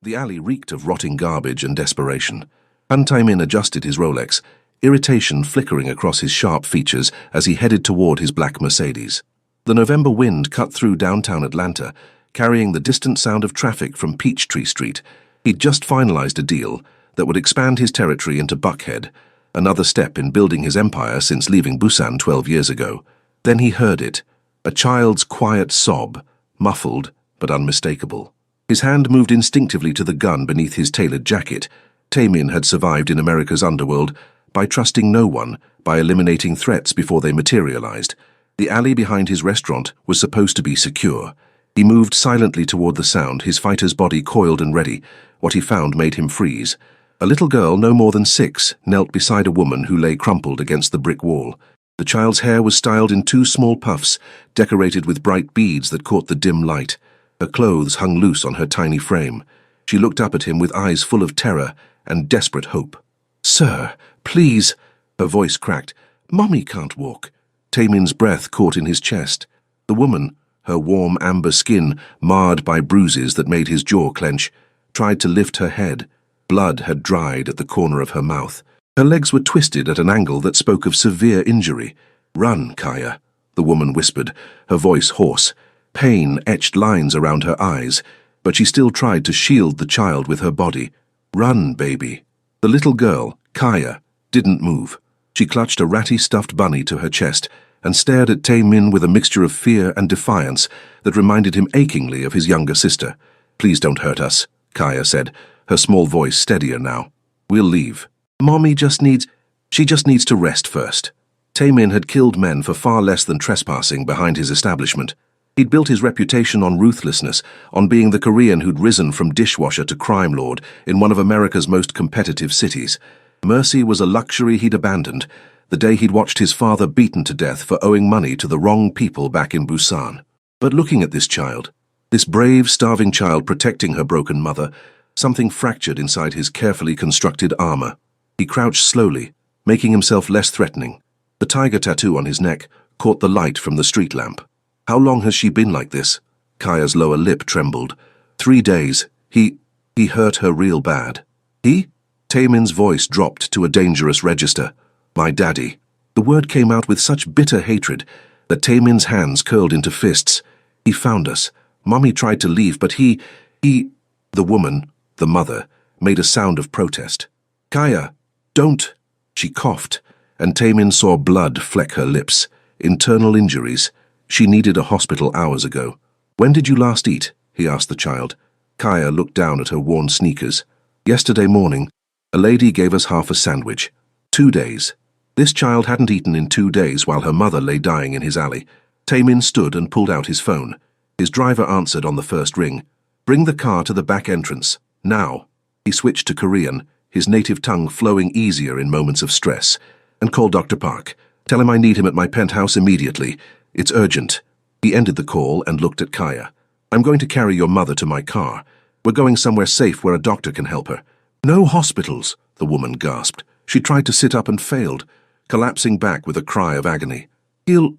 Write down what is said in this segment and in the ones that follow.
The alley reeked of rotting garbage and desperation. Han Tae-min adjusted his Rolex, irritation flickering across his sharp features as he headed toward his black Mercedes. The November wind cut through downtown Atlanta, carrying the distant sound of traffic from Peachtree Street. He'd just finalized a deal that would expand his territory into Buckhead, another step in building his empire since leaving Busan 12 years ago. Then he heard it, a child's quiet sob, muffled but unmistakable. His hand moved instinctively to the gun beneath his tailored jacket. Tae-min had survived in America's underworld by trusting no one, by eliminating threats before they materialized. The alley behind his restaurant was supposed to be secure. He moved silently toward the sound, his fighter's body coiled and ready. What he found made him freeze. A little girl, no more than 6, knelt beside a woman who lay crumpled against the brick wall. The child's hair was styled in 2 small puffs, decorated with bright beads that caught the dim light. Her clothes hung loose on her tiny frame. She looked up at him with eyes full of terror and desperate hope. "Sir, please," her voice cracked. "Mommy can't walk." Tae-min's breath caught in his chest. The woman, her warm amber skin marred by bruises that made his jaw clench, tried to lift her head. Blood had dried at the corner of her mouth. Her legs were twisted at an angle that spoke of severe injury. "Run, Kaya," the woman whispered, her voice hoarse. Pain etched lines around her eyes, but she still tried to shield the child with her body. "Run, baby." The little girl, Kaya, didn't move. She clutched a ratty stuffed bunny to her chest and stared at Tae-min with a mixture of fear and defiance that reminded him achingly of his younger sister. "Please don't hurt us," Kaya said, her small voice steadier now. "We'll leave. Mommy just needs to rest first." Tae-min had killed men for far less than trespassing behind his establishment. He'd built his reputation on ruthlessness, on being the Korean who'd risen from dishwasher to crime lord in one of America's most competitive cities. Mercy was a luxury he'd abandoned the day he'd watched his father beaten to death for owing money to the wrong people back in Busan. But looking at this child, this brave, starving child protecting her broken mother, something fractured inside his carefully constructed armor. He crouched slowly, making himself less threatening. The tiger tattoo on his neck caught the light from the street lamp. "How long has she been like this?" Kaya's lower lip trembled. 3 days. He hurt her real bad. He? Tae-min's voice dropped to a dangerous register. "My daddy." The word came out with such bitter hatred that Tae-min's hands curled into fists. "He found us. Mommy tried to leave, but he... The woman, the mother, made a sound of protest. "Kaya, don't." She coughed, and Tae-min saw blood fleck her lips. Internal injuries. She needed a hospital hours ago. "When did you last eat?" he asked the child. Kaya looked down at her worn sneakers. "Yesterday morning. A lady gave us half a sandwich. 2 days." This child hadn't eaten in 2 days while her mother lay dying in his alley. Tae-min stood and pulled out his phone. His driver answered on the first ring. "Bring the car to the back entrance. Now." He switched to Korean, his native tongue flowing easier in moments of stress. "And call Dr. Park. Tell him I need him at my penthouse immediately. It's urgent." He ended the call and looked at Kaya. "I'm going to carry your mother to my car. We're going somewhere safe where a doctor can help her." "No hospitals," the woman gasped. She tried to sit up and failed, collapsing back with a cry of agony. He'll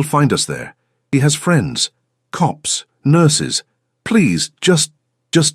find us there. He has friends. Cops. Nurses. Please, just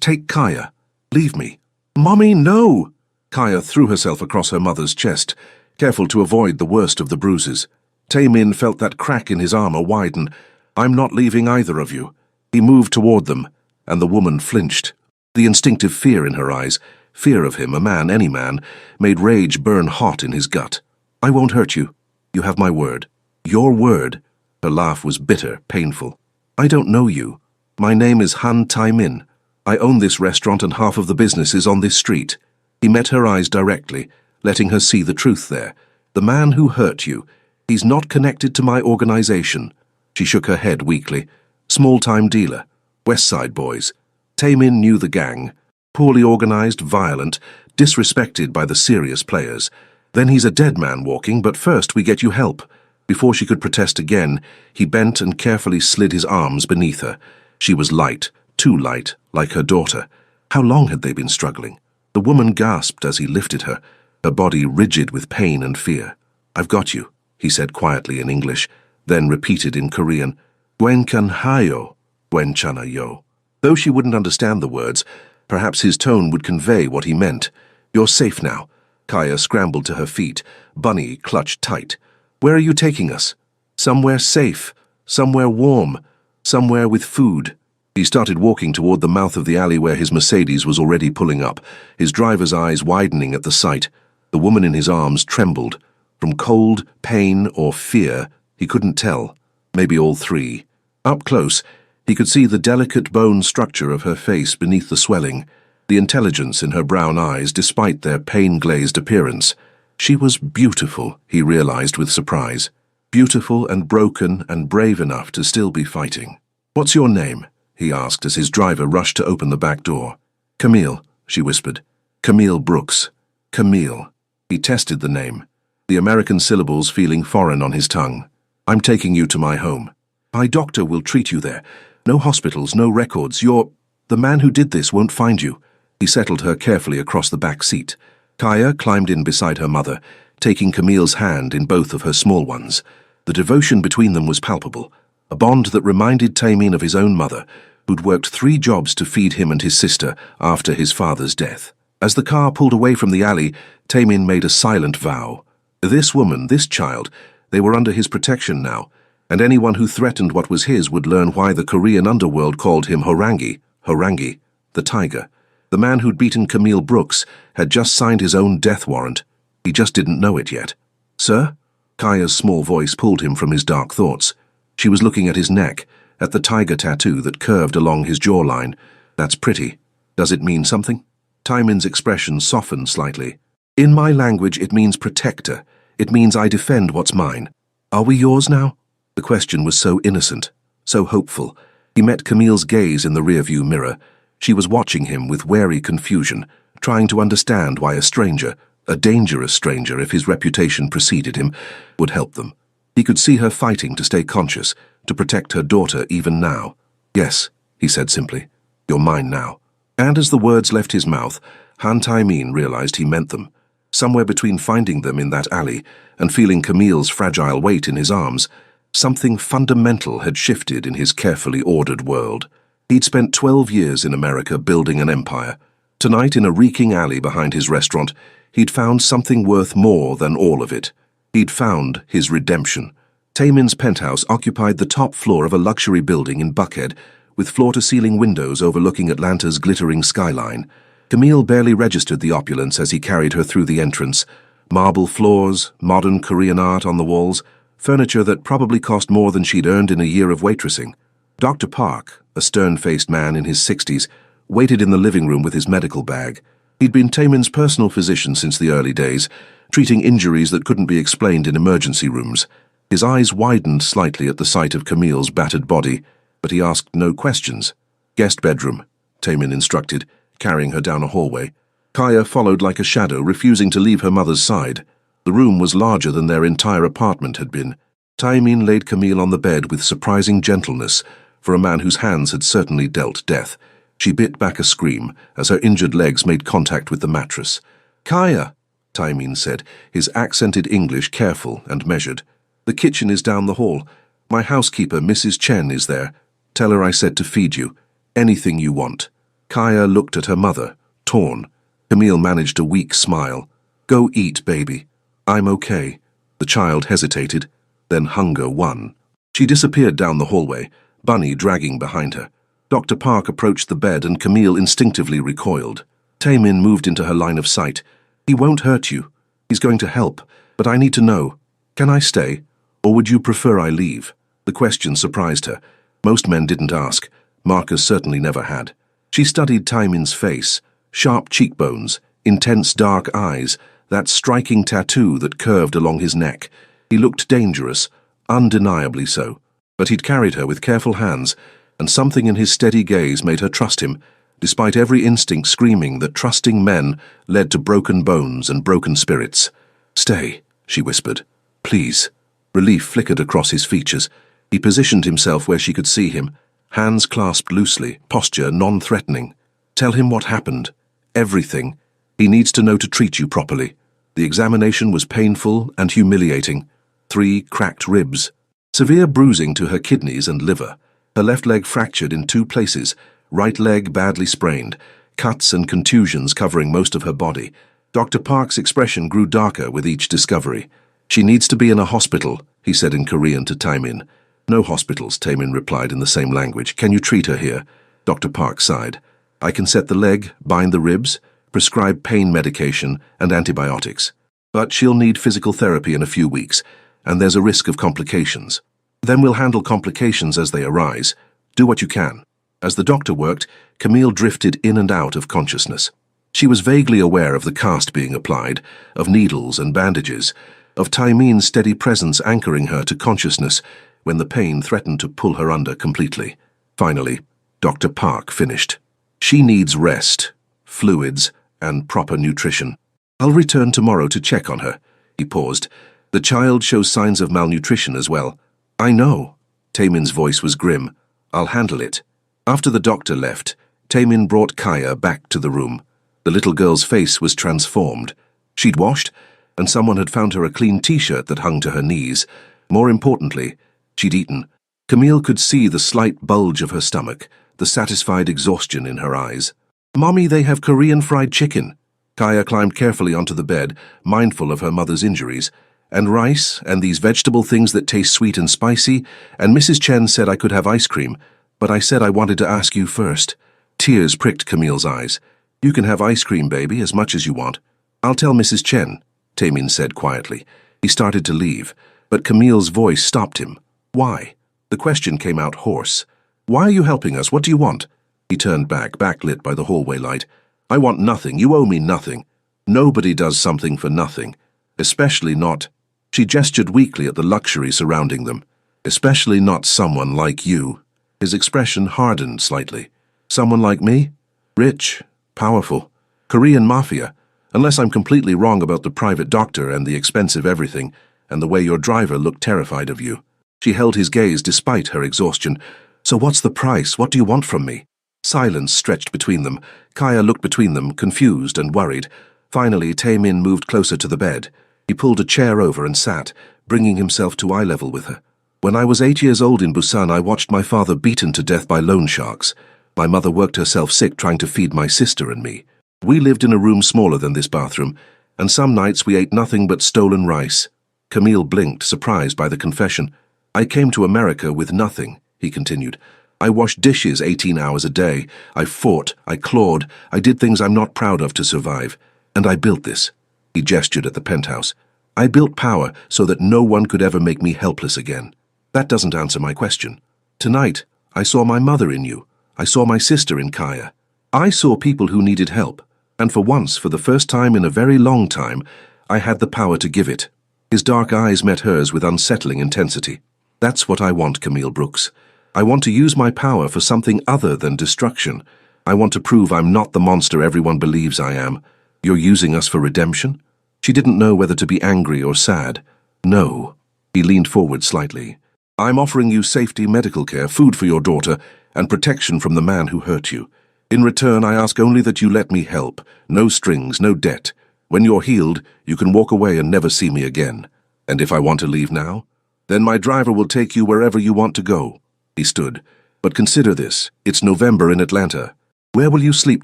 take Kaya. Leave me." "Mommy, no!" Kaya threw herself across her mother's chest, careful to avoid the worst of the bruises. Tae-min felt that crack in his armor widen. "I'm not leaving either of you." He moved toward them, and the woman flinched. The instinctive fear in her eyes, fear of him, a man, any man, made rage burn hot in his gut. "I won't hurt you. You have my word." "Your word?" Her laugh was bitter, painful. "I don't know you. My name is Han Tae-min. I own this restaurant and half of the business is on this street." He met her eyes directly, letting her see the truth there. "The man who hurt you, he's not connected to my organization." She shook her head weakly. "Small-time dealer. West Side boys." Tae-min knew the gang. Poorly organized, violent, disrespected by the serious players. "Then he's a dead man walking, but first we get you help." Before she could protest again, he bent and carefully slid his arms beneath her. She was light, too light, like her daughter. How long had they been struggling? The woman gasped as he lifted her, her body rigid with pain and fear. "I've got you," he said quietly in English, then repeated in Korean, "Gwenkan hayo, Gwenchana yo." Though she wouldn't understand the words, Perhaps his tone would convey what he meant. "You're safe now." Kaya scrambled to her feet. Bunny clutched tight. "Where are you taking us?" "Somewhere safe. Somewhere warm. Somewhere with food." He started walking toward the mouth of the alley where his Mercedes was already pulling up, his driver's eyes widening at the sight. The woman in his arms trembled. From cold, pain, or fear, he couldn't tell. Maybe all three. Up close, he could see the delicate bone structure of her face beneath the swelling, the intelligence in her brown eyes despite their pain-glazed appearance. She was beautiful, he realized with surprise. Beautiful and broken and brave enough to still be fighting. "What's your name?" he asked as his driver rushed to open the back door. "Camille," she whispered. "Camille Brooks. Camille." He tested the name, the American syllables feeling foreign on his tongue. "I'm taking you to my home. My doctor will treat you there. No hospitals, no records. The man who did this won't find you." He settled her carefully across the back seat. Kaya climbed in beside her mother, taking Camille's hand in both of her small ones. The devotion between them was palpable, a bond that reminded Taemin of his own mother, who'd worked 3 jobs to feed him and his sister after his father's death. As the car pulled away from the alley, Taemin made a silent vow. This woman, this child, they were under his protection now, and anyone who threatened what was his would learn why the Korean underworld called him Horangi, the tiger. The man who'd beaten Camille Brooks had just signed his own death warrant. He just didn't know it yet. "Sir?" Kaya's small voice pulled him from his dark thoughts. She was looking at his neck, at the tiger tattoo that curved along his jawline. "That's pretty. Does it mean something?" Taemin's expression softened slightly. "In my language, it means protector. It means I defend what's mine. Are we yours now?" The question was so innocent, so hopeful. He met Camille's gaze in the rearview mirror. She was watching him with wary confusion, trying to understand why a stranger, a dangerous stranger if his reputation preceded him, would help them. He could see her fighting to stay conscious, to protect her daughter even now. "Yes," he said simply. "You're mine now." And as the words left his mouth, Han Taemin realized he meant them. Somewhere between finding them in that alley and feeling Camille's fragile weight in his arms, something fundamental had shifted in his carefully ordered world. He'd spent 12 years in America building an empire. Tonight, in a reeking alley behind his restaurant, he'd found something worth more than all of it. He'd found his redemption. Taemin's penthouse occupied the top floor of a luxury building in Buckhead, with floor-to-ceiling windows overlooking Atlanta's glittering skyline. Camille barely registered the opulence as he carried her through the entrance. Marble floors, modern Korean art on the walls, furniture that probably cost more than she'd earned in a year of waitressing. Dr. Park, a stern-faced man in his 60s, waited in the living room with his medical bag. He'd been Taemin's personal physician since the early days, treating injuries that couldn't be explained in emergency rooms. His eyes widened slightly at the sight of Camille's battered body, but he asked no questions. "Guest bedroom," Taemin instructed, carrying her down a hallway. Kaya followed like a shadow, refusing to leave her mother's side. The room was larger than their entire apartment had been. Taemin laid Camille on the bed with surprising gentleness, for a man whose hands had certainly dealt death. She bit back a scream as her injured legs made contact with the mattress. "Kaya," Taemin said, his accented English careful and measured. "The kitchen is down the hall. My housekeeper, Mrs. Chen, is there. Tell her I said to feed you. Anything you want." Kaya looked at her mother, torn. Camille managed a weak smile. "Go eat, baby. I'm okay." The child hesitated, then hunger won. She disappeared down the hallway, Bunny dragging behind her. Dr. Park approached the bed and Camille instinctively recoiled. Taemin moved into her line of sight. "He won't hurt you. He's going to help, but I need to know. Can I stay? Or would you prefer I leave?" The question surprised her. Most men didn't ask. Marcus certainly never had. She studied Taemin's face, sharp cheekbones, intense dark eyes, that striking tattoo that curved along his neck. He looked dangerous, undeniably so. But he'd carried her with careful hands, and something in his steady gaze made her trust him, despite every instinct screaming that trusting men led to broken bones and broken spirits. "Stay," she whispered. "Please." Relief flickered across his features. He positioned himself where she could see him, hands clasped loosely, posture non-threatening. "Tell him what happened. Everything. He needs to know to treat you properly." The examination was painful and humiliating. 3 cracked ribs. Severe bruising to her kidneys and liver. Her left leg fractured in 2 places, right leg badly sprained. cuts and contusions covering most of her body. Dr. Park's expression grew darker with each discovery. "She needs to be in a hospital," he said in Korean to Taemin. "No hospitals," Taemin replied in the same language. "Can you treat her here?" Dr. Park sighed. "I can set the leg, bind the ribs, prescribe pain medication and antibiotics. But she'll need physical therapy in a few weeks, and there's a risk of complications. Then we'll handle complications as they arise. Do what you can." As the doctor worked, Camille drifted in and out of consciousness. She was vaguely aware of the cast being applied, of needles and bandages, of Taemin's steady presence anchoring her to consciousness when the pain threatened to pull her under completely. Finally, Dr. Park finished. "She needs rest, fluids, and proper nutrition. I'll return tomorrow to check on her." He paused. "The child shows signs of malnutrition as well." "I know." Taemin's voice was grim. "I'll handle it." After the doctor left, Taemin brought Kaya back to the room. The little girl's face was transformed. She'd washed, and someone had found her a clean t-shirt that hung to her knees. More importantly, she'd eaten. Camille could see the slight bulge of her stomach, the satisfied exhaustion in her eyes. "Mommy, they have Korean fried chicken." Kaya climbed carefully onto the bed, mindful of her mother's injuries. "And rice, and these vegetable things that taste sweet and spicy, and Mrs. Chen said I could have ice cream, but I said I wanted to ask you first." Tears pricked Camille's eyes. "You can have ice cream, baby, as much as you want." "I'll tell Mrs. Chen," Taemin said quietly. He started to leave, but Camille's voice stopped him. "Why?" The question came out hoarse. "Why are you helping us? What do you want?" He turned back, backlit by the hallway light. "I want nothing. You owe me nothing. Nobody does something for nothing. Especially not—" She gestured weakly at the luxury surrounding them. "Especially not someone like you." His expression hardened slightly. "Someone like me? Rich, powerful, Korean Mafia. Unless I'm completely wrong about the private doctor and the expensive everything, and the way your driver looked terrified of you." She held his gaze despite her exhaustion. "So what's the price? What do you want from me?" Silence stretched between them. Kaya looked between them, confused and worried. Finally, Taemin moved closer to the bed. He pulled a chair over and sat, bringing himself to eye level with her. "When I was 8 years old in Busan, I watched my father beaten to death by loan sharks. My mother worked herself sick trying to feed my sister and me. We lived in a room smaller than this bathroom, and some nights we ate nothing but stolen rice." Camille blinked, surprised by the confession. "I came to America with nothing," he continued. "I washed dishes 18 hours a day. I fought, I clawed, I did things I'm not proud of to survive. And I built this." He gestured at the penthouse. "I built power so that no one could ever make me helpless again." "That doesn't answer my question. Tonight, I saw my mother in you. I saw my sister in Kaya. I saw people who needed help, and for once, for the first time in a very long time, I had the power to give it." His dark eyes met hers with unsettling intensity. "That's what I want, Camille Brooks. I want to use my power for something other than destruction. I want to prove I'm not the monster everyone believes I am. You're using us for redemption?" She didn't know whether to be angry or sad. "No." He leaned forward slightly. "I'm offering you safety, medical care, food for your daughter, and protection from the man who hurt you. In return, I ask only that you let me help. No strings, no debt. When you're healed, you can walk away and never see me again. And if I want to leave now, then my driver will take you wherever you want to go." He stood. "But consider this. It's November in Atlanta. Where will you sleep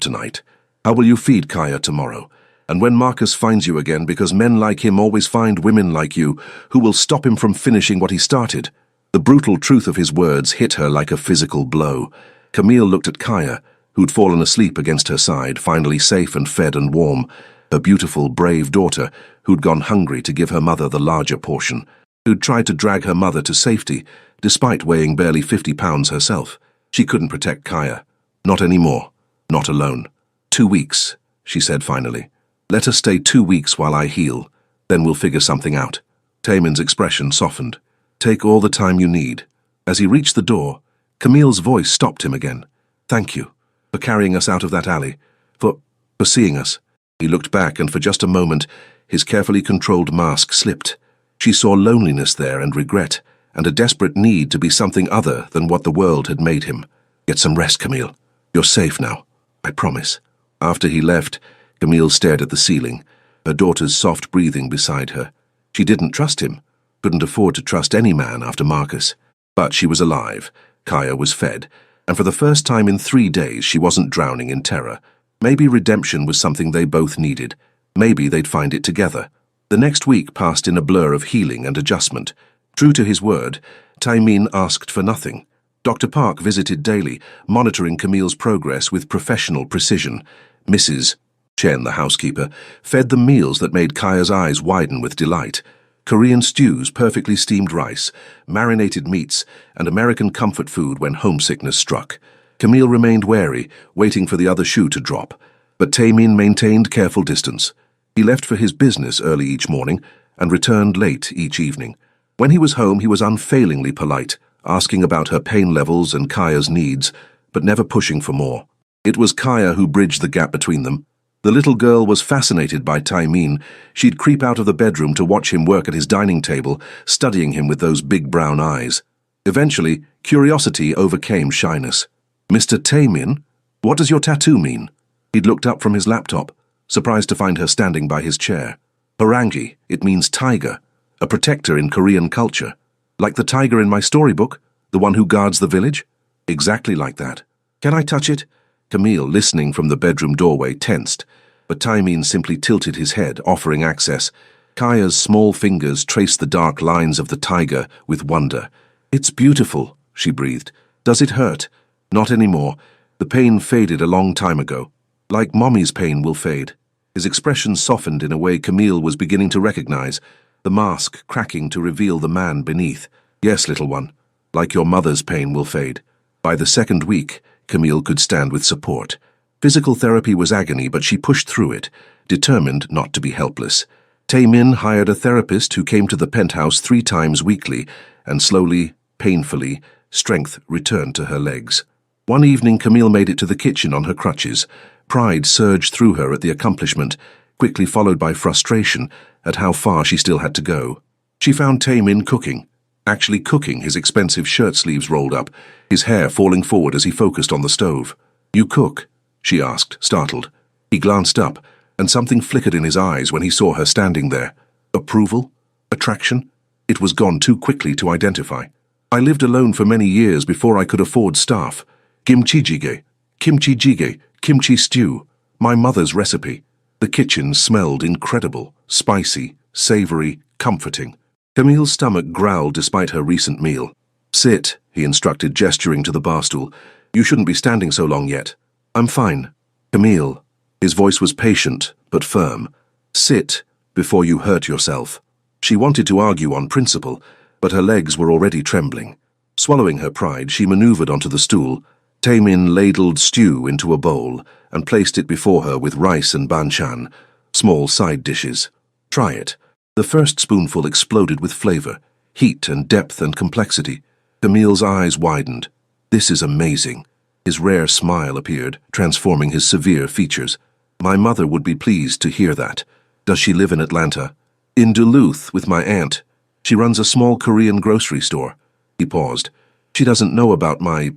tonight? How will you feed Kaya tomorrow? And when Marcus finds you again, because men like him always find women like you, who will stop him from finishing what he started?" The brutal truth of his words hit her like a physical blow. Camille looked at Kaya, who'd fallen asleep against her side, finally safe and fed and warm. Her beautiful, brave daughter, who'd gone hungry to give her mother the larger portion, who'd tried to drag her mother to safety, despite weighing barely 50 pounds herself. She couldn't protect Kaya. Not anymore. Not alone. 2 weeks, she said finally. "Let us stay 2 weeks while I heal. Then we'll figure something out." Taemin's expression softened. "Take all the time you need." As he reached the door, Camille's voice stopped him again. "Thank you for carrying us out of that alley, for seeing us." He looked back, and for just a moment, his carefully controlled mask slipped. She saw loneliness there and regret, and a desperate need to be something other than what the world had made him. "Get some rest, Camille. You're safe now. I promise." After he left, Camille stared at the ceiling, her daughter's soft breathing beside her. She didn't trust him, couldn't afford to trust any man after Marcus. But she was alive, Kaya was fed, and for the first time in 3 days she wasn't drowning in terror. Maybe redemption was something they both needed. Maybe they'd find it together. The next week passed in a blur of healing and adjustment. True to his word, Taimin asked for nothing. Dr. Park visited daily, monitoring Camille's progress with professional precision. Mrs. Chen, the housekeeper, fed them meals that made Kaya's eyes widen with delight. Korean stews, perfectly steamed rice, marinated meats, and American comfort food when homesickness struck. Camille remained wary, waiting for the other shoe to drop, but Taimin maintained careful distance. He left for his business early each morning and returned late each evening. When he was home, he was unfailingly polite, asking about her pain levels and Kaya's needs, but never pushing for more. It was Kaya who bridged the gap between them. The little girl was fascinated by Taimin. She'd creep out of the bedroom to watch him work at his dining table, studying him with those big brown eyes. Eventually, curiosity overcame shyness. "Mr. Taimin, what does your tattoo mean?" He'd looked up from his laptop, surprised to find her standing by his chair. "Horangi, it means tiger, a protector in Korean culture. Like the tiger in my storybook, the one who guards the village?" "Exactly like that." "Can I touch it?" Camille, listening from the bedroom doorway, tensed, but Taimin simply tilted his head, offering access. Kaya's small fingers traced the dark lines of the tiger with wonder. "It's beautiful," she breathed. "Does it hurt?" "Not anymore. The pain faded a long time ago. Like Mommy's pain will fade." His expression softened in a way Camille was beginning to recognize, the mask cracking to reveal the man beneath. "Yes, little one. Like your mother's pain will fade." By the second week, Camille could stand with support. Physical therapy was agony, but she pushed through it, determined not to be helpless. Taimin hired a therapist who came to the penthouse 3 times weekly, and slowly, painfully, strength returned to her legs. One evening, Camille made it to the kitchen on her crutches. Pride surged through her at the accomplishment, quickly followed by frustration at how far she still had to go. She found Taimin cooking. Actually cooking, his expensive shirt sleeves rolled up, his hair falling forward as he focused on the stove. "You cook?" she asked, startled. He glanced up, and something flickered in his eyes when he saw her standing there. Approval? Attraction? It was gone too quickly to identify. "I lived alone for many years before I could afford staff. Kimchi jjigae, kimchi stew, my mother's recipe." The kitchen smelled incredible, spicy, savory, comforting. Camille's stomach growled despite her recent meal. "Sit," he instructed, gesturing to the bar stool. "You shouldn't be standing so long yet." "I'm fine." "Camille." His voice was patient, but firm. "Sit before you hurt yourself." She wanted to argue on principle, but her legs were already trembling. Swallowing her pride, she maneuvered onto the stool. Taimin ladled stew into a bowl and placed it before her with rice and banchan, small side dishes. "Try it." The first spoonful exploded with flavor, heat and depth and complexity. Camille's eyes widened. "This is amazing." His rare smile appeared, transforming his severe features. "My mother would be pleased to hear that." "Does she live in Atlanta?" "In Duluth with my aunt. She runs a small Korean grocery store." He paused. "She doesn't know about my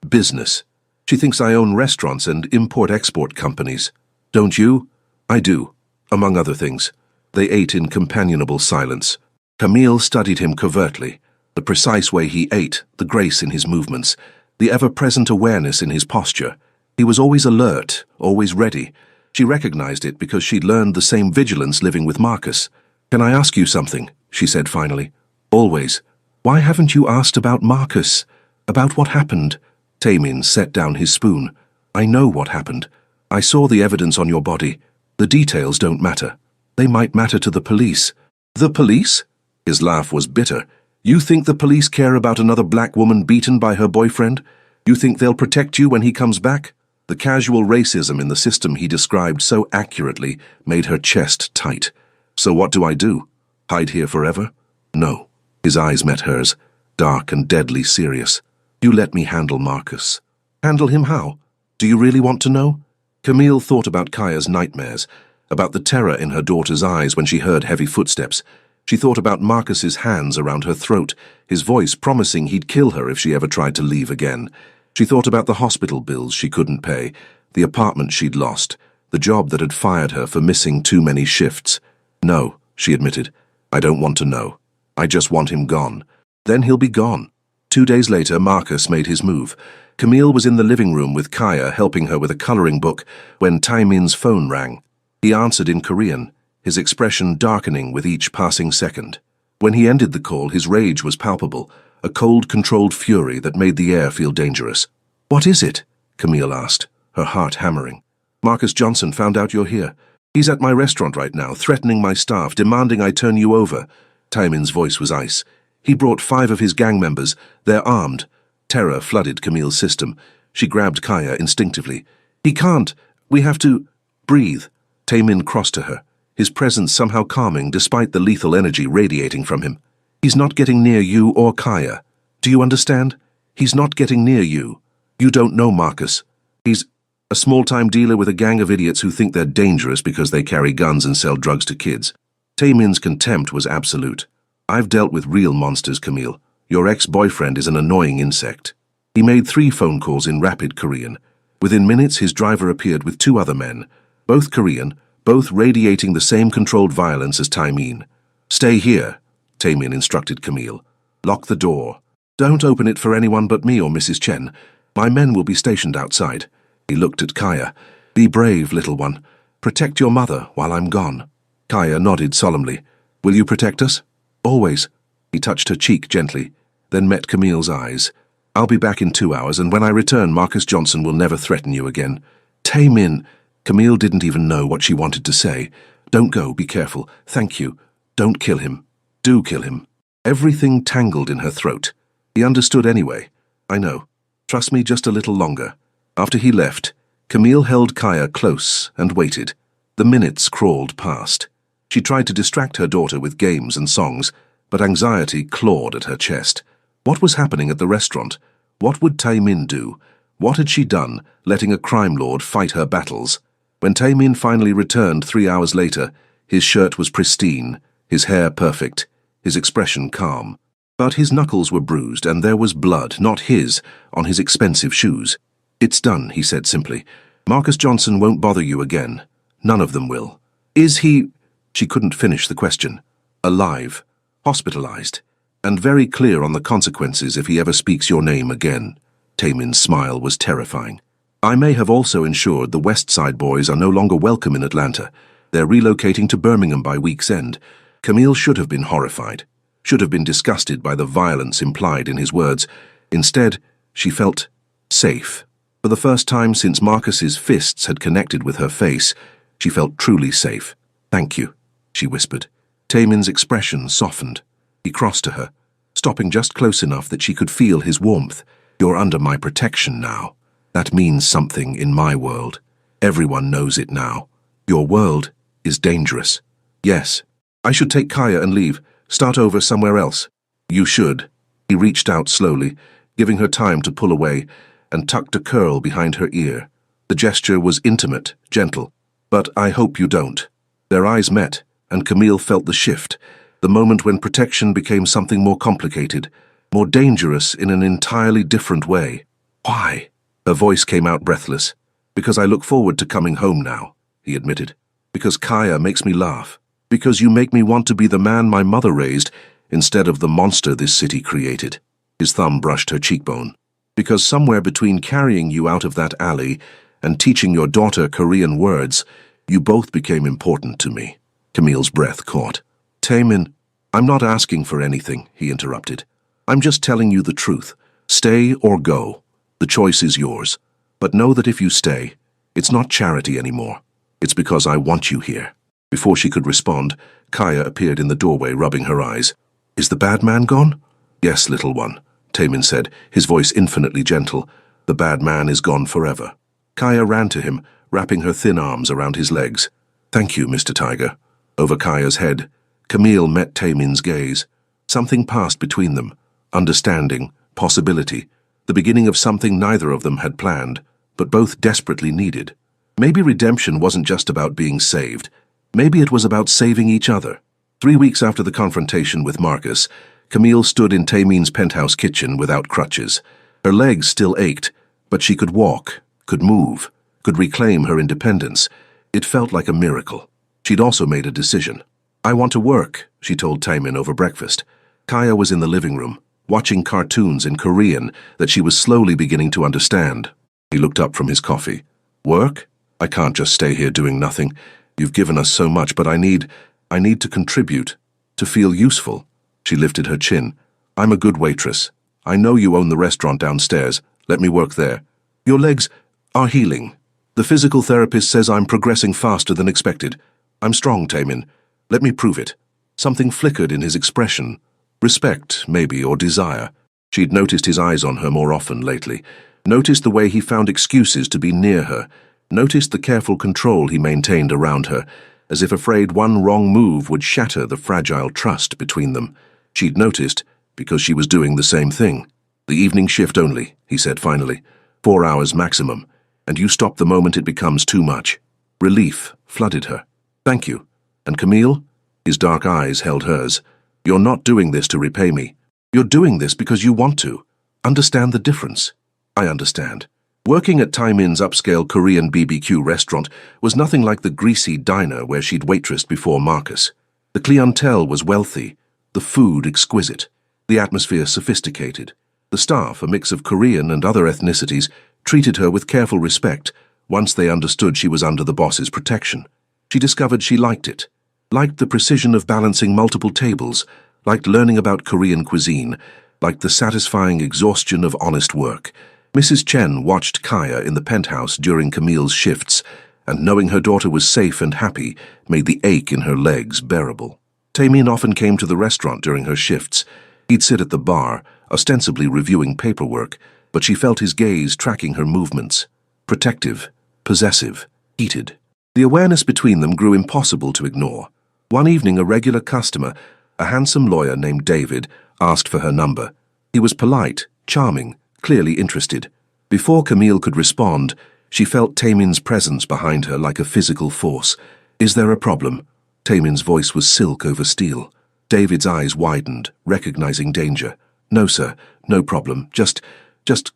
business. She thinks I own restaurants and import-export companies." "Don't you?" "I do, among other things." They ate in companionable silence. Camille studied him covertly, the precise way he ate, the grace in his movements, the ever-present awareness in his posture. He was always alert, always ready. She recognized it because she'd learned the same vigilance living with Marcus. "Can I ask you something?" she said finally. "Always." "Why haven't you asked about Marcus? About what happened?" Taimin set down his spoon. "I know what happened. I saw the evidence on your body. The details don't matter. They might matter to the police." "The police?" His laugh was bitter. "You think the police care about another black woman beaten by her boyfriend? You think they'll protect you when he comes back?" The casual racism in the system he described so accurately made her chest tight. "So what do I do? Hide here forever?" "No." His eyes met hers, dark and deadly serious. "You let me handle Marcus." "Handle him how? Do you really want to know?" Camille thought about Kaya's nightmares, about the terror in her daughter's eyes when she heard heavy footsteps. She thought about Marcus's hands around her throat, his voice promising he'd kill her if she ever tried to leave again. She thought about the hospital bills she couldn't pay, the apartment she'd lost, the job that had fired her for missing too many shifts. "No," she admitted. "I don't want to know. I just want him gone. Then he'll be gone." 2 days later, Marcus made his move. Camille was in the living room with Kaya helping her with a coloring book when Tae-min's phone rang. He answered in Korean, his expression darkening with each passing second. When he ended the call, his rage was palpable, a cold, controlled fury that made the air feel dangerous. "What is it?" Camille asked, her heart hammering. "Marcus Johnson found out you're here. He's at my restaurant right now, threatening my staff, demanding I turn you over." Tae-min's voice was ice. "He brought 5 of his gang members. They're armed." Terror flooded Camille's system. She grabbed Kaya instinctively. "He can't. We have to breathe." Tae-min crossed to her, his presence somehow calming despite the lethal energy radiating from him. "He's not getting near you or Kaya. Do you understand? He's not getting near you. You don't know Marcus. He's a small-time dealer with a gang of idiots who think they're dangerous because they carry guns and sell drugs to kids." Tae-min's contempt was absolute. "I've dealt with real monsters, Camille. Your ex-boyfriend is an annoying insect." He made 3 phone calls in rapid Korean. Within minutes, his driver appeared with 2 other men, both Korean, both radiating the same controlled violence as Tae-min. "Stay here," Tae-min instructed Camille. "Lock the door. Don't open it for anyone but me or Mrs. Chen. My men will be stationed outside." He looked at Kaya. "Be brave, little one. Protect your mother while I'm gone." Kaya nodded solemnly. "Will you protect us?" "Always." He touched her cheek gently, then met Camille's eyes. "I'll be back in 2 hours, and when I return, Marcus Johnson will never threaten you again." "Tae-min." Camille didn't even know what she wanted to say. "Don't go, be careful. Thank you. Don't kill him. Do kill him." Everything tangled in her throat. He understood anyway. "I know. Trust me just a little longer." After he left, Camille held Kaya close and waited. The minutes crawled past. She tried to distract her daughter with games and songs, but anxiety clawed at her chest. What was happening at the restaurant? What would Tae-min do? What had she done, letting a crime lord fight her battles? When Tae-min finally returned 3 hours later, his shirt was pristine, his hair perfect, his expression calm. But his knuckles were bruised, and there was blood, not his, on his expensive shoes. "It's done," he said simply. "Marcus Johnson won't bother you again. None of them will." "Is he—" She couldn't finish the question. "Alive, hospitalized, and very clear on the consequences if he ever speaks your name again." Tae-min's smile was terrifying. "I may have also ensured the West Side boys are no longer welcome in Atlanta. They're relocating to Birmingham by week's end." Camille should have been horrified, should have been disgusted by the violence implied in his words. Instead, she felt safe. For the first time since Marcus's fists had connected with her face, she felt truly safe. "Thank you," she whispered. Tae-min's expression softened. He crossed to her, stopping just close enough that she could feel his warmth. "You're under my protection now. That means something in my world. Everyone knows it now. Your world is dangerous." "Yes. I should take Kaya and leave. Start over somewhere else." "You should." He reached out slowly, giving her time to pull away, and tucked a curl behind her ear. The gesture was intimate, gentle. "But I hope you don't." Their eyes met, and Camille felt the shift, the moment when protection became something more complicated, more dangerous in an entirely different way. "Why?" Her voice came out breathless. "Because I look forward to coming home now," he admitted. "Because Kaya makes me laugh. Because you make me want to be the man my mother raised instead of the monster this city created." His thumb brushed her cheekbone. "Because somewhere between carrying you out of that alley and teaching your daughter Korean words, you both became important to me." Camille's breath caught. "Tae-min, I'm not asking for anything," he interrupted. "I'm just telling you the truth. Stay or go. The choice is yours. But know that if you stay, it's not charity anymore. It's because I want you here." Before she could respond, Kaya appeared in the doorway, rubbing her eyes. "Is the bad man gone?" "Yes, little one," Tae-min said, his voice infinitely gentle. "The bad man is gone forever." Kaya ran to him, wrapping her thin arms around his legs. "Thank you, Mr. Tiger." Over Kaya's head, Camille met Tae-min's gaze. Something passed between them. Understanding, possibility, the beginning of something neither of them had planned, but both desperately needed. Maybe redemption wasn't just about being saved. Maybe it was about saving each other. 3 weeks after the confrontation with Marcus, Camille stood in Tae-min's penthouse kitchen without crutches. Her legs still ached, but she could walk, could move, could reclaim her independence. It felt like a miracle. She'd also made a decision. "I want to work," she told Tae-min over breakfast. Kaya was in the living room, watching cartoons in Korean that she was slowly beginning to understand. He looked up from his coffee. Work? I can't just stay here doing nothing. You've given us so much, but I need to contribute, to feel useful. She lifted her chin. I'm a good waitress. I know you own the restaurant downstairs. Let me work there. Your legs are healing. The physical therapist says I'm progressing faster than expected. I'm strong, Taemin. Let me prove it. Something flickered in his expression. Respect, maybe, or desire. She'd noticed his eyes on her more often lately. Noticed the way he found excuses to be near her. Noticed the careful control he maintained around her, as if afraid one wrong move would shatter the fragile trust between them. She'd noticed because she was doing the same thing. The evening shift only, he said finally. 4 hours maximum, and you stop the moment it becomes too much. Relief flooded her. Thank you. And Camille? His dark eyes held hers. You're not doing this to repay me. You're doing this because you want to. Understand the difference. I understand. Working at Taemin's upscale Korean BBQ restaurant was nothing like the greasy diner where she'd waitressed before Marcus. The clientele was wealthy, the food exquisite, the atmosphere sophisticated. The staff, a mix of Korean and other ethnicities, treated her with careful respect once they understood she was under the boss's protection. She discovered she liked it, liked the precision of balancing multiple tables, liked learning about Korean cuisine, liked the satisfying exhaustion of honest work. Mrs. Chen watched Kaya in the penthouse during Camille's shifts, and knowing her daughter was safe and happy made the ache in her legs bearable. Taemin often came to the restaurant during her shifts. He'd sit at the bar, ostensibly reviewing paperwork, but she felt his gaze tracking her movements. Protective, possessive, heated. The awareness between them grew impossible to ignore. One evening, a regular customer, a handsome lawyer named David, asked for her number. He was polite, charming, clearly interested. Before Camille could respond, she felt Taemin's presence behind her like a physical force. Is there a problem? Taemin's voice was silk over steel. David's eyes widened, recognizing danger. No, sir, no problem. Just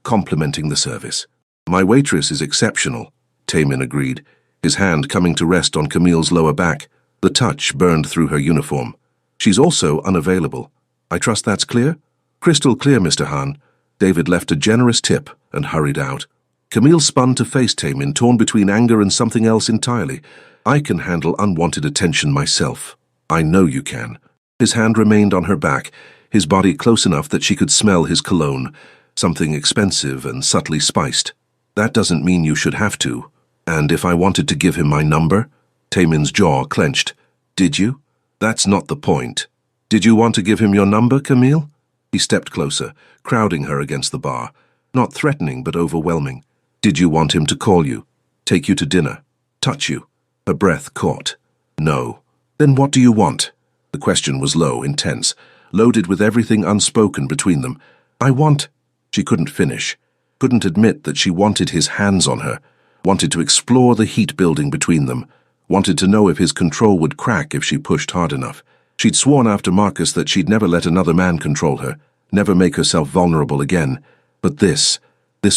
complimenting the service. My waitress is exceptional, Taemin agreed, his hand coming to rest on Camille's lower back. The touch burned through her uniform. She's also unavailable. I trust that's clear? Crystal clear, Mr. Han. David left a generous tip and hurried out. Camille spun to face Taemin, torn between anger and something else entirely. I can handle unwanted attention myself. I know you can. His hand remained on her back, his body close enough that she could smell his cologne, something expensive and subtly spiced. That doesn't mean you should have to. And if I wanted to give him my number? Taemin's jaw clenched. Did you? That's not the point. Did you want to give him your number, Camille? He stepped closer, crowding her against the bar. Not threatening, but overwhelming. Did you want him to call you? Take you to dinner? Touch you? Her breath caught. No. Then what do you want? The question was low, intense, loaded with everything unspoken between them. I want... She couldn't finish. Couldn't admit that she wanted his hands on her. Wanted to explore the heat building between them. Wanted to know if his control would crack if she pushed hard enough. She'd sworn after Marcus that she'd never let another man control her, never make herself vulnerable again. But this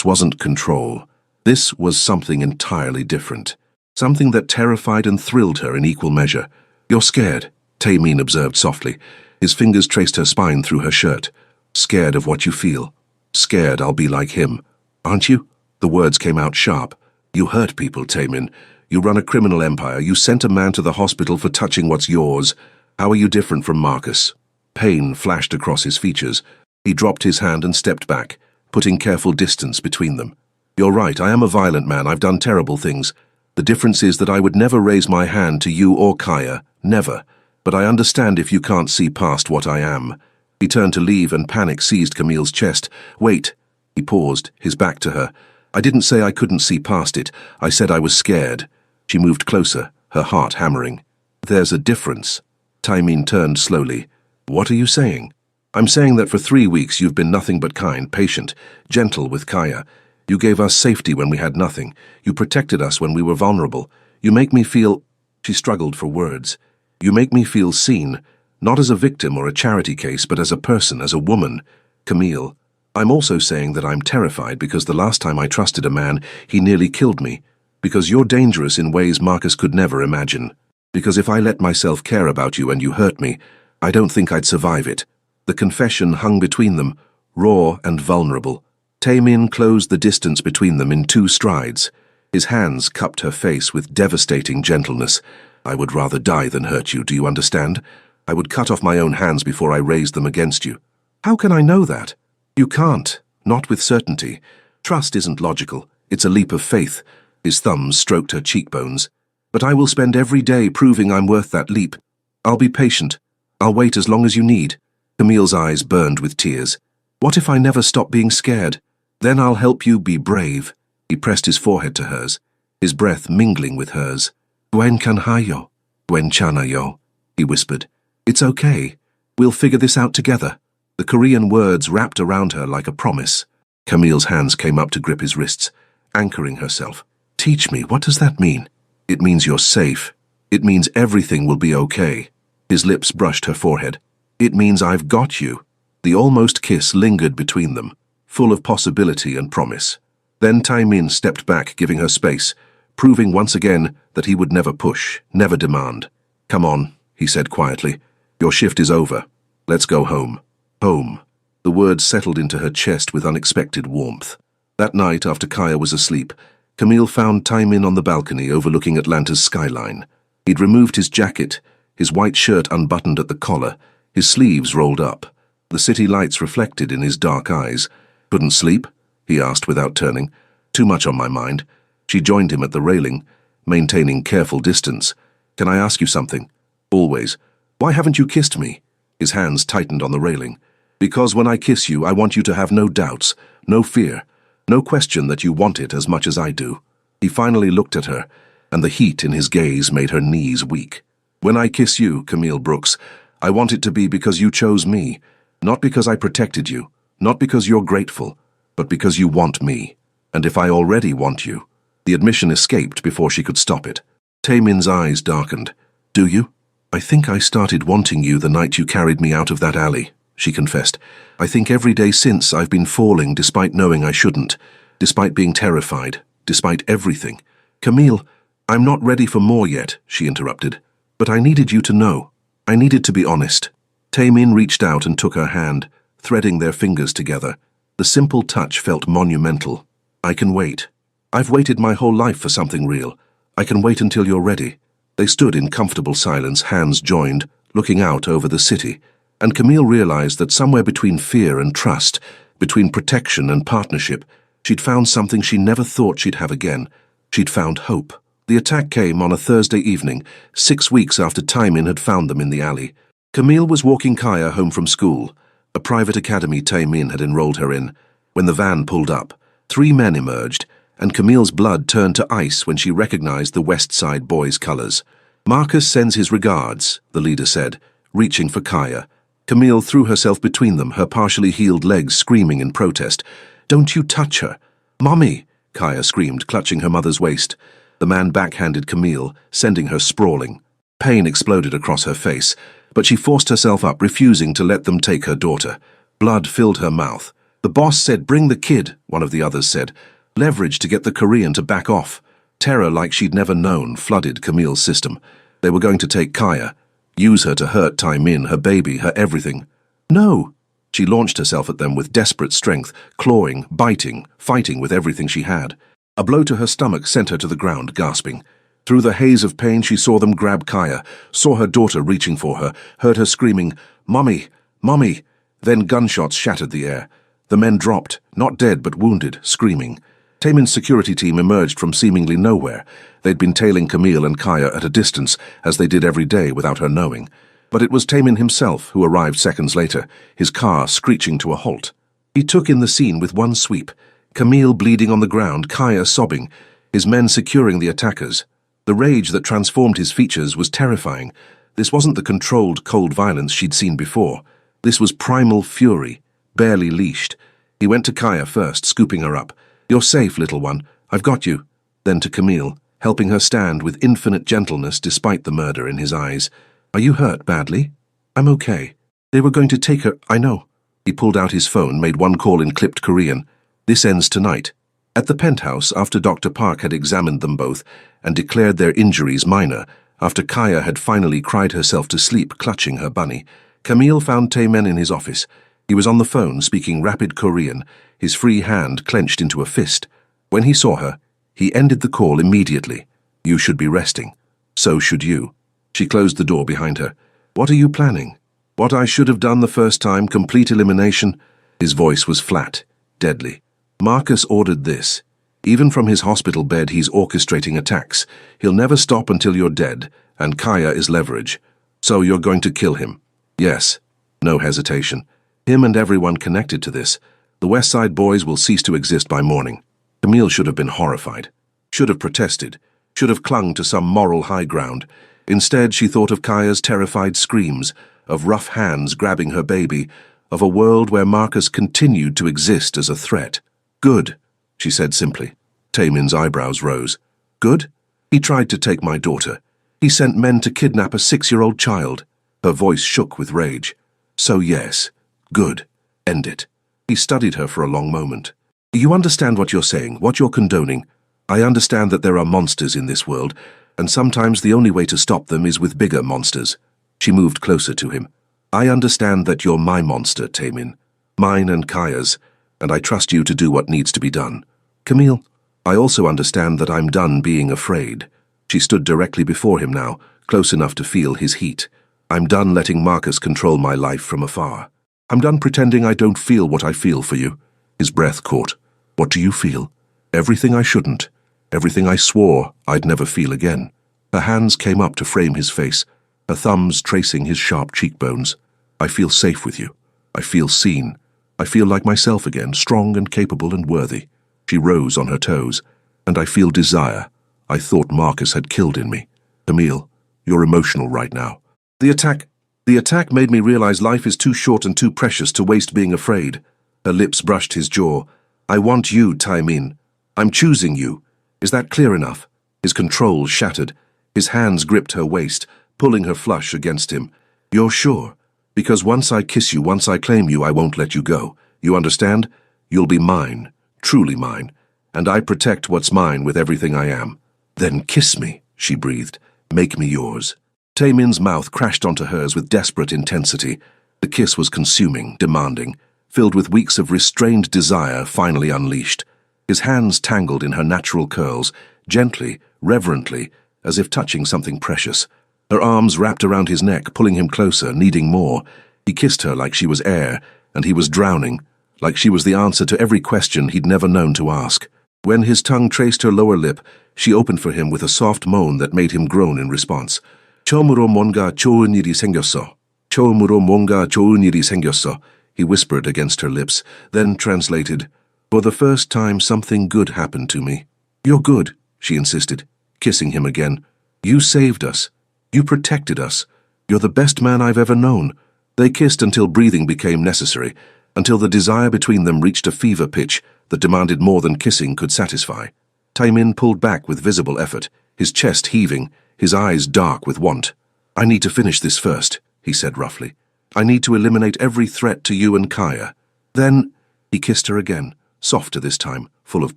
wasn't control. This was something entirely different. Something that terrified and thrilled her in equal measure. You're scared, Taemin observed softly. His fingers traced her spine through her shirt. Scared of what you feel. Scared I'll be like him. Aren't you? The words came out sharp. You hurt people, Taemin. You run a criminal empire. You sent a man to the hospital for touching what's yours. How are you different from Marcus? Pain flashed across his features. He dropped his hand and stepped back, putting careful distance between them. You're right, I am a violent man. I've done terrible things. The difference is that I would never raise my hand to you or Kaya. Never. But I understand if you can't see past what I am. He turned to leave and panic seized Camille's chest. Wait. He paused, his back to her. I didn't say I couldn't see past it. I said I was scared. She moved closer, her heart hammering. There's a difference. Taemin turned slowly. What are you saying? I'm saying that for 3 weeks you've been nothing but kind, patient, gentle with Kaya. You gave us safety when we had nothing. You protected us when we were vulnerable. You make me feel... She struggled for words. You make me feel seen, not as a victim or a charity case, but as a person, as a woman. Camille, I'm also saying that I'm terrified because the last time I trusted a man, he nearly killed me. Because you're dangerous in ways Marcus could never imagine. Because if I let myself care about you and you hurt me, I don't think I'd survive it. The confession hung between them, raw and vulnerable. Taemin closed the distance between them in 2 strides. His hands cupped her face with devastating gentleness. "I would rather die than hurt you, do you understand? I would cut off my own hands before I raised them against you." "How can I know that?" "You can't, not with certainty. Trust isn't logical, it's a leap of faith." His thumbs stroked her cheekbones. "But I will spend every day proving I'm worth that leap. I'll be patient. I'll wait as long as you need." Camille's eyes burned with tears. "What if I never stop being scared? Then I'll help you be brave." He pressed his forehead to hers, his breath mingling with hers. "Gwen kanhayo, Gwen chanayo," he whispered. "It's okay. We'll figure this out together." The Korean words wrapped around her like a promise. Camille's hands came up to grip his wrists, anchoring herself. "Teach me, what does that mean?" "It means you're safe. It means everything will be okay." His lips brushed her forehead. "It means I've got you." The almost kiss lingered between them, full of possibility and promise. Then Taemin stepped back, giving her space, proving once again that he would never push, never demand. "Come on," he said quietly. "Your shift is over. Let's go home." Home. The words settled into her chest with unexpected warmth. That night, after Kaya was asleep, Camille found Taemin on the balcony overlooking Atlanta's skyline. He'd removed his jacket, his white shirt unbuttoned at the collar, his sleeves rolled up. The city lights reflected in his dark eyes. "Couldn't sleep?" he asked without turning. "Too much on my mind." She joined him at the railing, maintaining careful distance. "Can I ask you something?" "Always." "Why haven't you kissed me?" His hands tightened on the railing. "Because when I kiss you, I want you to have no doubts, no fear, no question that you want it as much as I do." He finally looked at her, and the heat in his gaze made her knees weak. "When I kiss you, Camille Brooks, I want it to be because you chose me, not because I protected you, not because you're grateful, but because you want me. And if I already want you..." The admission escaped before she could stop it. Taemin's eyes darkened. "Do you?" "I think I started wanting you the night you carried me out of that alley," she confessed. "I think every day since I've been falling despite knowing I shouldn't, despite being terrified, despite everything." "Camille, I'm not ready for more yet," she interrupted. "But I needed you to know. I needed to be honest." Taemin reached out and took her hand, threading their fingers together. The simple touch felt monumental. "I can wait. I've waited my whole life for something real. I can wait until you're ready." They stood in comfortable silence, hands joined, looking out over the city, and Camille realized that somewhere between fear and trust, between protection and partnership, she'd found something she never thought she'd have again. She'd found hope. The attack came on a Thursday evening, 6 weeks after Taemin had found them in the alley. Camille was walking Kaya home from school, a private academy Taemin had enrolled her in, when the van pulled up. 3 men emerged, and Camille's blood turned to ice when she recognized the West Side Boys' colors. "Marcus sends his regards," the leader said, reaching for Kaya. Camille threw herself between them, her partially healed legs screaming in protest. "Don't you touch her!" "Mommy!" Kaya screamed, clutching her mother's waist. The man backhanded Camille, sending her sprawling. Pain exploded across her face, but she forced herself up, refusing to let them take her daughter. Blood filled her mouth. "The boss said bring the kid," one of the others said. Leverage to get the Korean to back off. Terror like she'd never known flooded Camille's system. They were going to take Kaya, use her to hurt Taemin, her baby, her everything. "No!" She launched herself at them with desperate strength, clawing, biting, fighting with everything she had. A blow to her stomach sent her to the ground, gasping. Through the haze of pain she saw them grab Kaya, saw her daughter reaching for her, heard her screaming, "Mommy! Mommy!" Then gunshots shattered the air. The men dropped, not dead but wounded, screaming. Taemin's security team emerged from seemingly nowhere. They'd been tailing Camille and Kaya at a distance, as they did every day without her knowing. But it was Taemin himself who arrived seconds later, his car screeching to a halt. He took in the scene with one sweep. Camille bleeding on the ground, Kaya sobbing, his men securing the attackers. The rage that transformed his features was terrifying. This wasn't the controlled, cold violence she'd seen before. This was primal fury, barely leashed. He went to Kaya first, scooping her up. "You're safe, little one. I've got you." Then to Camille, helping her stand with infinite gentleness despite the murder in his eyes. "Are you hurt badly?" "I'm okay. They were going to take her, I know." He pulled out his phone, made one call in clipped Korean. "This ends tonight." At the penthouse, after Dr. Park had examined them both and declared their injuries minor, after Kaya had finally cried herself to sleep clutching her bunny, Camille found Taemin in his office. He was on the phone, speaking rapid Korean, his free hand clenched into a fist. When he saw her, he ended the call immediately. "You should be resting. So should you." She closed the door behind her. "What are you planning?" "What I should have done the first time, complete elimination." His voice was flat, deadly. "Marcus ordered this. Even from his hospital bed he's orchestrating attacks. He'll never stop until you're dead, and Kaya is leverage. So you're going to kill him?" "Yes." No hesitation. "Him and everyone connected to this. The West Side Boys will cease to exist by morning." Camille should have been horrified. Should have protested. Should have clung to some moral high ground. Instead, she thought of Kaya's terrified screams, of rough hands grabbing her baby, of a world where Marcus continued to exist as a threat. "Good," she said simply. Taemin's eyebrows rose. "Good? He tried to take my daughter. He sent men to kidnap a 6-year-old child." Her voice shook with rage. "So yes, good. End it." He studied her for a long moment. "You understand what you're saying, what you're condoning. I understand that there are monsters in this world, and sometimes the only way to stop them is with bigger monsters." She moved closer to him. "I understand that you're my monster, Taemin. Mine and Kaya's, and I trust you to do what needs to be done. Camille, I also understand that I'm done being afraid." She stood directly before him now, close enough to feel his heat. "I'm done letting Marcus control my life from afar. I'm done pretending I don't feel what I feel for you." His breath caught. "What do you feel?" "Everything I shouldn't. Everything I swore I'd never feel again." Her hands came up to frame his face, her thumbs tracing his sharp cheekbones. "I feel safe with you. I feel seen. I feel like myself again, strong and capable and worthy." She rose on her toes. "And I feel desire. I thought Marcus had killed in me. Camille, you're emotional right now." The attack made me realize life is too short and too precious to waste being afraid." Her lips brushed his jaw. "I want you, Taemin. I'm choosing you. Is that clear enough?" His control shattered. His hands gripped her waist, pulling her flush against him. "You're sure? Because once I kiss you, once I claim you, I won't let you go. You understand? You'll be mine, truly mine, and I protect what's mine with everything I am." "Then kiss me," she breathed. "Make me yours." Taemin's mouth crashed onto hers with desperate intensity. The kiss was consuming, demanding, filled with weeks of restrained desire finally unleashed. His hands tangled in her natural curls, gently, reverently, as if touching something precious. Her arms wrapped around his neck, pulling him closer, needing more. He kissed her like she was air, and he was drowning, like she was the answer to every question he'd never known to ask. When his tongue traced her lower lip, she opened for him with a soft moan that made him groan in response. "처음으로 뭔가 좋은 일이 생겼어. 처음으로 뭔가 좋은 일이 생겼어," he whispered against her lips, then translated, "For the first time something good happened to me." "You're good," she insisted, kissing him again. "You saved us. You protected us. You're the best man I've ever known." They kissed until breathing became necessary, until the desire between them reached a fever pitch that demanded more than kissing could satisfy. Taemin pulled back with visible effort, his chest heaving, his eyes dark with want. "I need to finish this first," he said roughly. "I need to eliminate every threat to you and Kaya. Then," he kissed her again, softer this time, full of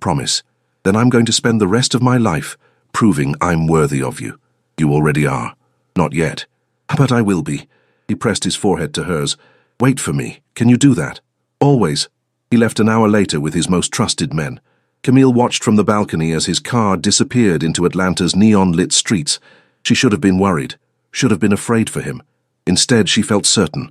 promise. "Then I'm going to spend the rest of my life proving I'm worthy of you. You already are." "Not yet." "But I will be." He pressed his forehead to hers. "Wait for me. Can you do that?" "Always." He left an hour later with his most trusted men. Camille watched from the balcony as his car disappeared into Atlanta's neon-lit streets. She should have been worried, should have been afraid for him. Instead, she felt certain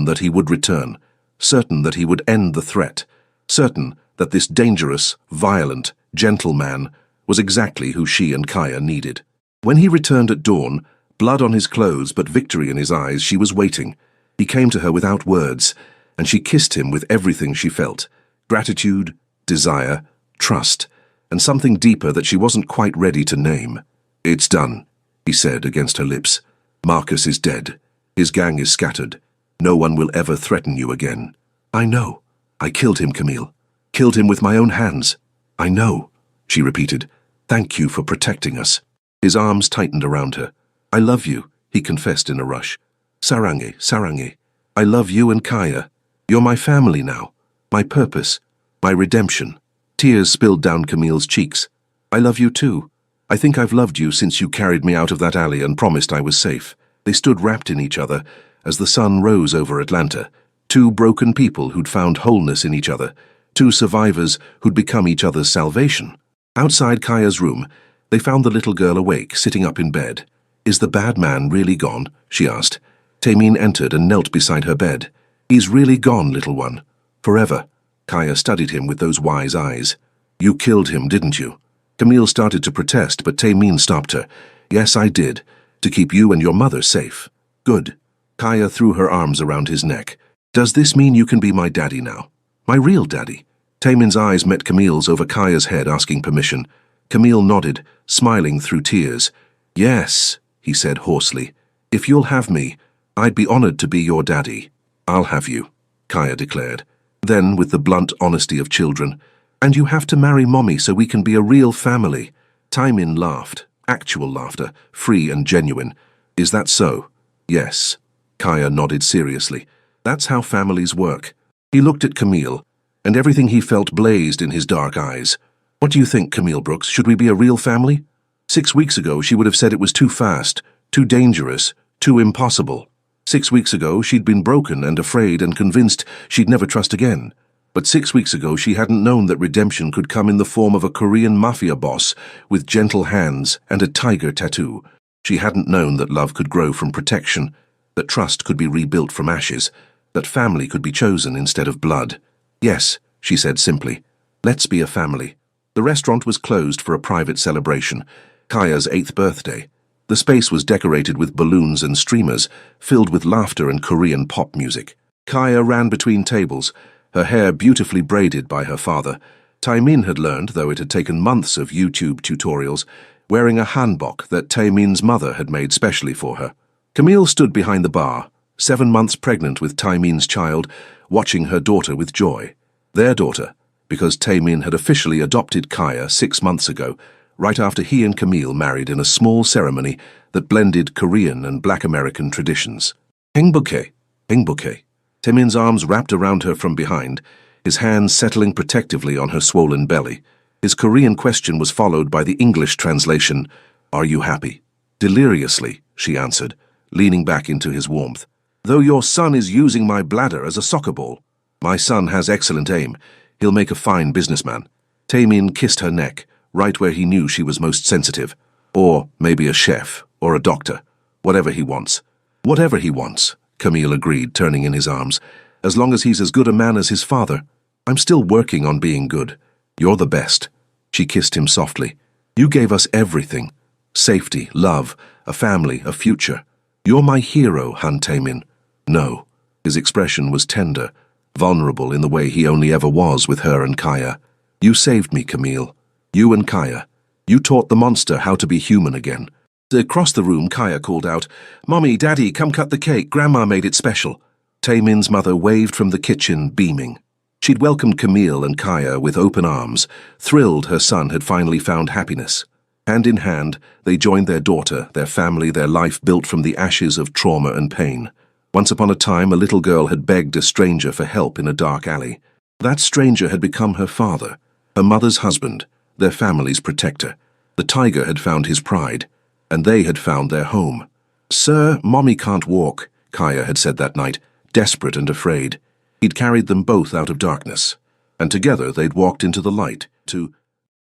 that he would return, certain that he would end the threat, certain that this dangerous, violent, gentle man was exactly who she and Kaya needed. When he returned at dawn, blood on his clothes but victory in his eyes, she was waiting. He came to her without words, and she kissed him with everything she felt: gratitude, desire, trust, and something deeper that she wasn't quite ready to name. "It's done," he said against her lips. "Marcus is dead. His gang is scattered. No one will ever threaten you again." "I know. I killed him, Camille. Killed him with my own hands." "I know," she repeated. "Thank you for protecting us." His arms tightened around her. "I love you," he confessed in a rush. "Sarangi, Sarangi. I love you and Kaya. You're my family now. My purpose. My redemption." Tears spilled down Camille's cheeks. "I love you too. I think I've loved you since you carried me out of that alley and promised I was safe." They stood wrapped in each other, as the sun rose over Atlanta. Two broken people who'd found wholeness in each other. Two survivors who'd become each other's salvation. Outside Kaya's room, they found the little girl awake, sitting up in bed. "Is the bad man really gone?" she asked. Taemin entered and knelt beside her bed. "He's really gone, little one. Forever." Kaya studied him with those wise eyes. "You killed him, didn't you?" Camille started to protest, but Taemin stopped her. "Yes, I did. To keep you and your mother safe." "Good." Kaya threw her arms around his neck. "Does this mean you can be my daddy now? My real daddy?" Taemin's eyes met Camille's over Kaya's head, asking permission. Camille nodded, smiling through tears. "Yes," he said hoarsely. "If you'll have me, I'd be honored to be your daddy." "I'll have you," Kaya declared. Then, with the blunt honesty of children, "And you have to marry Mommy so we can be a real family." Taemin laughed, actual laughter, free and genuine. "Is that so?" "Yes." Kaya nodded seriously. "That's how families work." He looked at Camille, and everything he felt blazed in his dark eyes. "What do you think, Camille Brooks? Should we be a real family?" 6 weeks ago, she would have said it was too fast, too dangerous, too impossible. 6 weeks ago, she'd been broken and afraid and convinced she'd never trust again. But 6 weeks ago, she hadn't known that redemption could come in the form of a Korean Mafia boss with gentle hands and a tiger tattoo. She hadn't known that love could grow from protection, that trust could be rebuilt from ashes, that family could be chosen instead of blood. "Yes," she said simply. "Let's be a family." The restaurant was closed for a private celebration, Kaya's 8th birthday. The space was decorated with balloons and streamers, filled with laughter and Korean pop music. Kaya ran between tables, her hair beautifully braided by her father. Taemin had learned, though it had taken months of YouTube tutorials, wearing a hanbok that Taemin's mother had made specially for her. Camille stood behind the bar, 7 months pregnant with Taemin's child, watching her daughter with joy. Their daughter, because Taemin had officially adopted Kaya 6 months ago, right after he and Camille married in a small ceremony that blended Korean and Black American traditions. "Hengbuke, Hengbuke." Taemin's arms wrapped around her from behind, his hands settling protectively on her swollen belly. His Korean question was followed by the English translation, "Are you happy?" "Deliriously," she answered, leaning back into his warmth. "Though your son is using my bladder as a soccer ball. My son has excellent aim. He'll make a fine businessman." Taemin kissed her neck, right where he knew she was most sensitive. "Or maybe a chef, or a doctor. Whatever he wants." "Whatever he wants," Camille agreed, turning in his arms. "As long as he's as good a man as his father. I'm still working on being good. You're the best." She kissed him softly. "You gave us everything. Safety, love, a family, a future. You're my hero, Han Taemin." "No." His expression was tender, vulnerable in the way he only ever was with her and Kaya. "You saved me, Camille. You and Kaya. You taught the monster how to be human again." Across the room, Kaya called out, "Mommy, Daddy, come cut the cake. Grandma made it special." Taemin's mother waved from the kitchen, beaming. She'd welcomed Camille and Kaya with open arms, thrilled her son had finally found happiness. Hand in hand, they joined their daughter, their family, their life built from the ashes of trauma and pain. Once upon a time, a little girl had begged a stranger for help in a dark alley. That stranger had become her father, her mother's husband, their family's protector. The tiger had found his pride, and they had found their home. "Sir, Mommy can't walk," Kaya had said that night, desperate and afraid. He'd carried them both out of darkness, and together they'd walked into the light, to